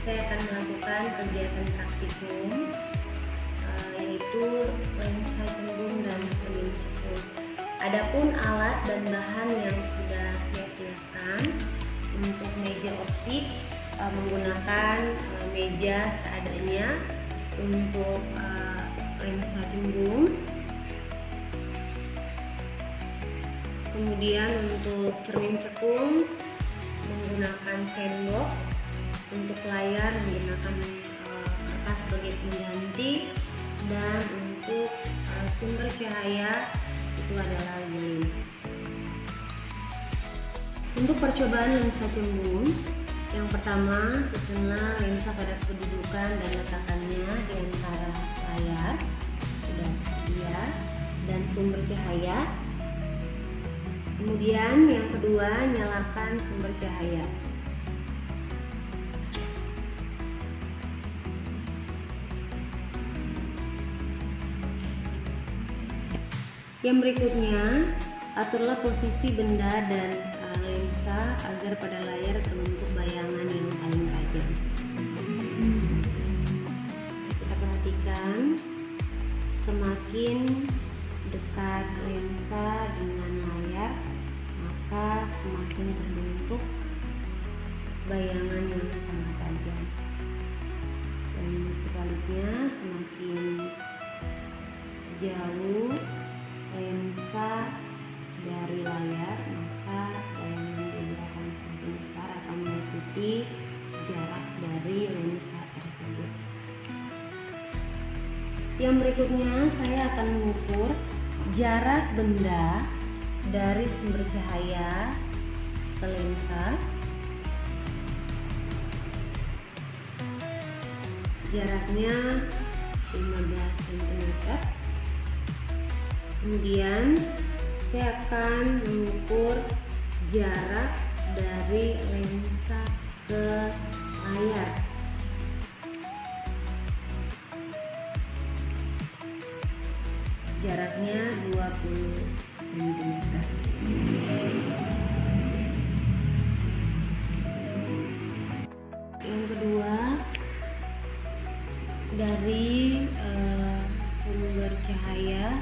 saya akan melakukan kegiatan praktikum, yaitu lensa cembung dan cermin cekung. Adapun alat dan bahan yang sudah saya siapkan untuk meja optik, menggunakan meja seadanya. Untuk lensa cembung, kemudian untuk cermin cekung menggunakan sendok, untuk layar menggunakan kertas sebagai pengganti, dan untuk sumber cahaya itu adalah lilin. Untuk percobaan lensa cembung, yang pertama, susunlah lensa pada kedudukan dan letakannya di antara layar sudah tersedia dan sumber cahaya. Kemudian yang kedua, nyalakan sumber cahaya. Yang berikutnya, aturlah posisi benda dan lensa agar pada layar terbentuk bayangan yang paling tajam. Kita perhatikan, semakin dekat lensa dengan layar, maka semakin terbentuk bayangan yang sangat tajam. Dan sebaliknya, semakin jauh lensa dari layar, maka bayangan juga akan semakin besar, akan mengikuti jarak dari lensa tersebut. Yang berikutnya, saya akan mengukur jarak benda dari sumber cahaya ke lensa. Jaraknya 15 cm. Kemudian saya akan mengukur jarak dari lensa ke layar. Jaraknya 20 cm. Yang kedua, dari sumber cahaya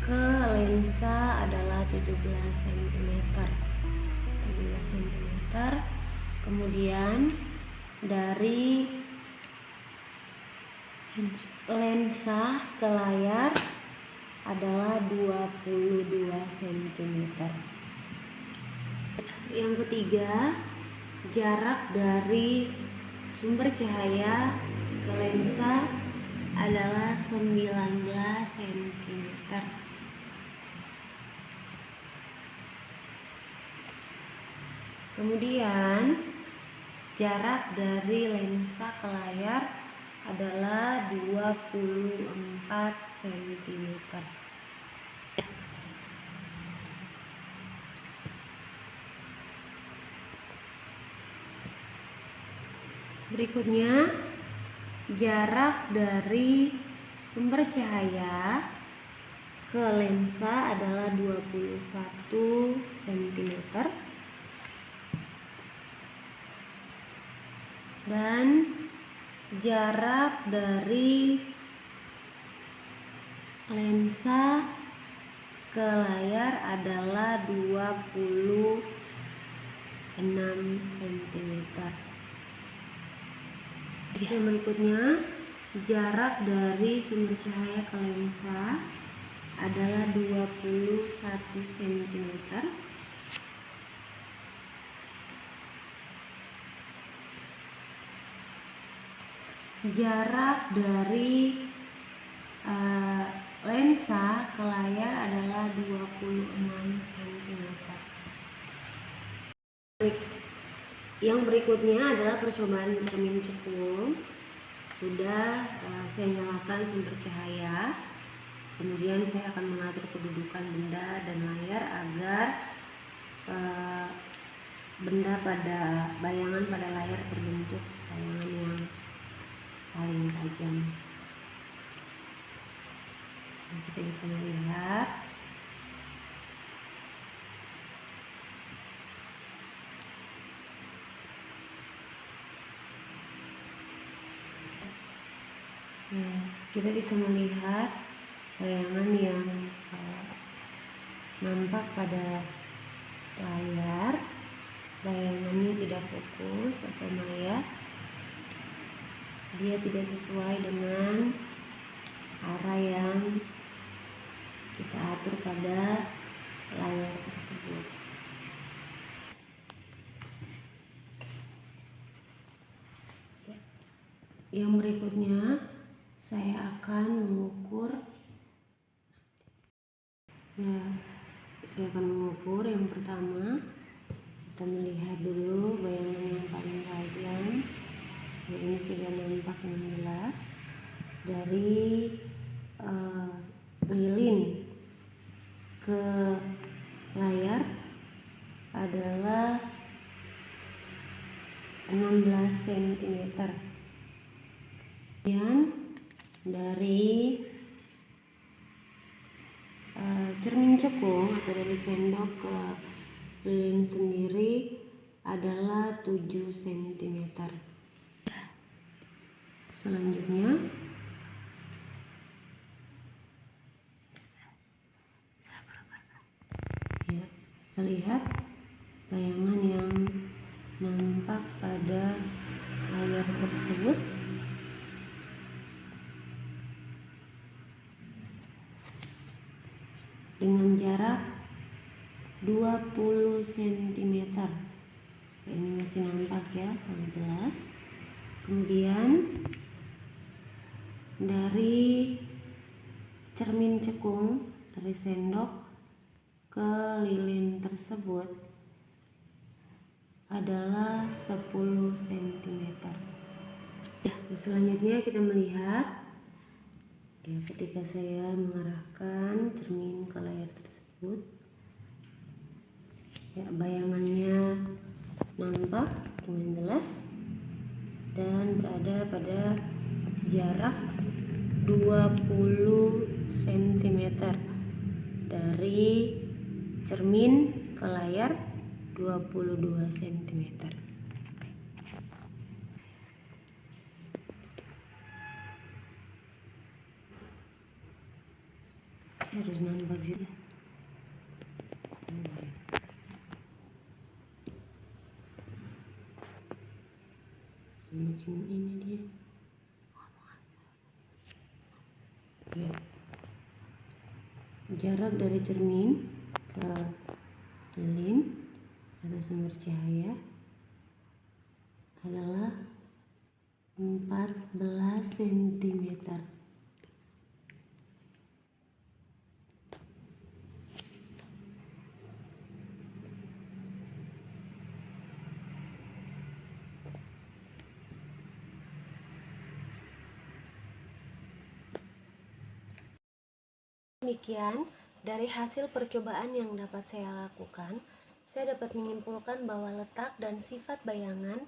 ke lensa adalah 17 cm. Kemudian dari lensa ke layar adalah 22 cm. Yang ketiga, jarak dari sumber cahaya ke lensa adalah 19 cm. Kemudian jarak dari lensa ke layar adalah 24 cm. Berikutnya, jarak dari sumber cahaya ke lensa adalah 21 cm. Dan jarak dari lensa ke layar adalah 26 cm. Yang berikutnya, jarak dari sumber cahaya ke lensa adalah 21 cm. Jarak dari lensa ke layar adalah 26 cm. Yang berikutnya adalah percobaan cermin cekung. Sudah saya nyalakan sumber cahaya. Kemudian saya akan mengatur kedudukan benda dan layar agar bayangan pada layar terbentuk bayangan yang paling tajam. Kita bisa melihat Ya, kita bisa melihat bayangan yang nampak pada layar. Bayangannya tidak fokus atau maya, dia tidak sesuai dengan arah yang kita atur pada layar tersebut. Yang berikutnya saya akan mengukur yang pertama. Kita melihat dulu bayangan yang paling panjang. Ya, ini sudah nampak dengan jelas dari lilin ke layar adalah 16 cm. Kemudian dari cermin cekung atau dari sendok ke lilin sendiri adalah 7 cm. Selanjutnya ya, terlihat bayangan yang nampak pada layar tersebut dengan jarak 20 cm. Ini masih nampak ya, sangat jelas. Kemudian dari cermin cekung, dari sendok ke lilin tersebut adalah 10 cm. Selanjutnya kita melihat ya, ketika saya mengarahkan cermin ke layar tersebut, ya, bayangannya nampak dengan jelas dan berada pada jarak 20 cm dari cermin ke layar, 22 cm. Harus nampak juga. Semakin ini dia. Ya. Jarak dari cermin ke lilin atau sumber cahaya adalah 14 cm. Demikian, dari hasil percobaan yang dapat saya lakukan, saya dapat menyimpulkan bahwa letak dan sifat bayangan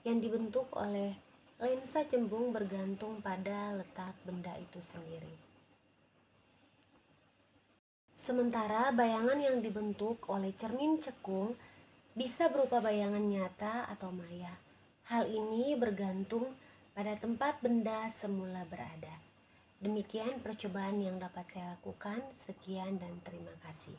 yang dibentuk oleh lensa cembung bergantung pada letak benda itu sendiri. Sementara bayangan yang dibentuk oleh cermin cekung bisa berupa bayangan nyata atau maya. Hal ini bergantung pada tempat benda semula berada. Demikian percobaan yang dapat saya lakukan. Sekian dan terima kasih.